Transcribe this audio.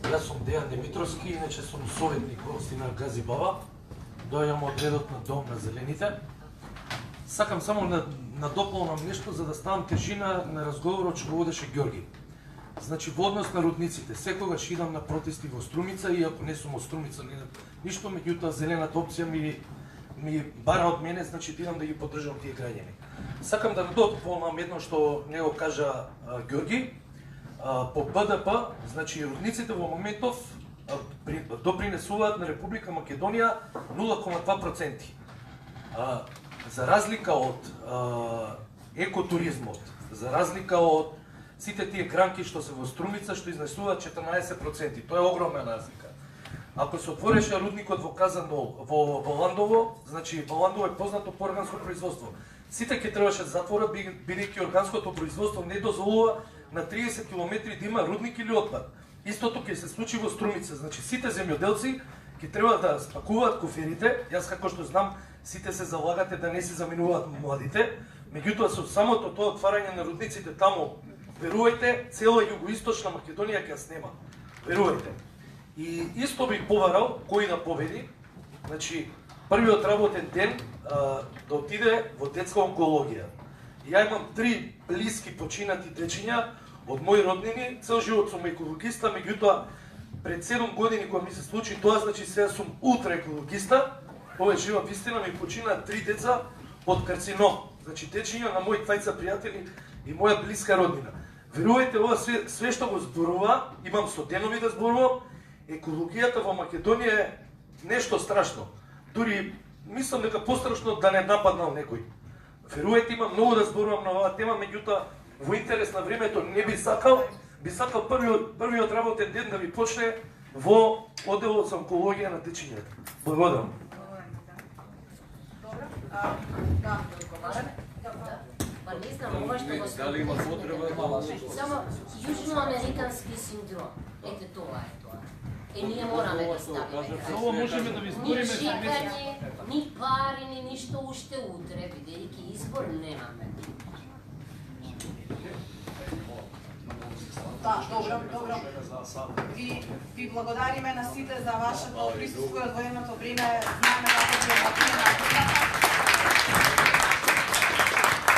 Јас сум Дејан Димитровски, иначе сум советник во општина Гази Баба. Доаѓам од редот на Дом на зелените. Сакам само да надополнам нешто за да ставам тежина на разговорот што го водеше Ѓорги. Значи, во однос на рудниците, секогаш идам на протести во Струмица, иако не сум од Струмица, ништо, меѓутоа зелената опција ми бара од мене, значи да идам да ги поддржам тие граѓани. Сакам да надополнам едно што не го кажа Ѓорги. По БДП, значи рудниците во моментов допринесуваат на Република Македонија 0,2%. За разлика од екотуризмот, за разлика од сите тие кранки што се во Струмица, што изнесуваат 14%. Тоа е огромна разлика. Ако се отвореше рудникот во Казанол, во Ландово, значи Ландово е познато по органско производство. Сите ќе требаше да затворат, бидејќи органското производство не дозволува на 30 км да има рудник или отпад. Истото ќе се случи во Струмица. Значи сите земјоделци ќе треба да спакуваат куферите. Јас како што знам, сите се залагате да не се заминуваат младите. Меѓутоа со самото тоа отварање на рудниците таму, верувајте, цела југоисточна Македонија ќе ја снема. Верувајте. И исто бих побарал кој да победи. Значи првиот работен ден да отиде во детска онкологија. Ја имам 3 блиски починати дечиња од мои роднини, цел живот сум екологиста, меѓутоа пред 7 години кога ми се случи тоа, значи сега сум ултра екологиста. Овој жива вистина ми почина 3 деца од карцином. Значи дечиња на мои двајца пријатели и моја блиска роднина. Верувајте, ова све што го зборува, имам со денови да зборувам, екологијата во Македонија е нешто страшно. Дури мислам дека пострашно да не нападнал некој. Верувајте, имам многу да зборувам на оваа тема, меѓутоа во интерес на времето не би сакал првиот работен ден да ми почне во одделот за онкологија на дечињата. Благодарам. Па не знам, ова што го Дали има потреба? Само јужноамерикански синдром. Ете тоа е тоа. Ние мораме да ставиме крај. Ова можеме да ви Ни збориме за чекање, ни пари, ни ништо уште утре, бидејќи избор немаме. Да, добро. Ви благодариме на сите за вашето присуство во едното време. Знаеме дека ќе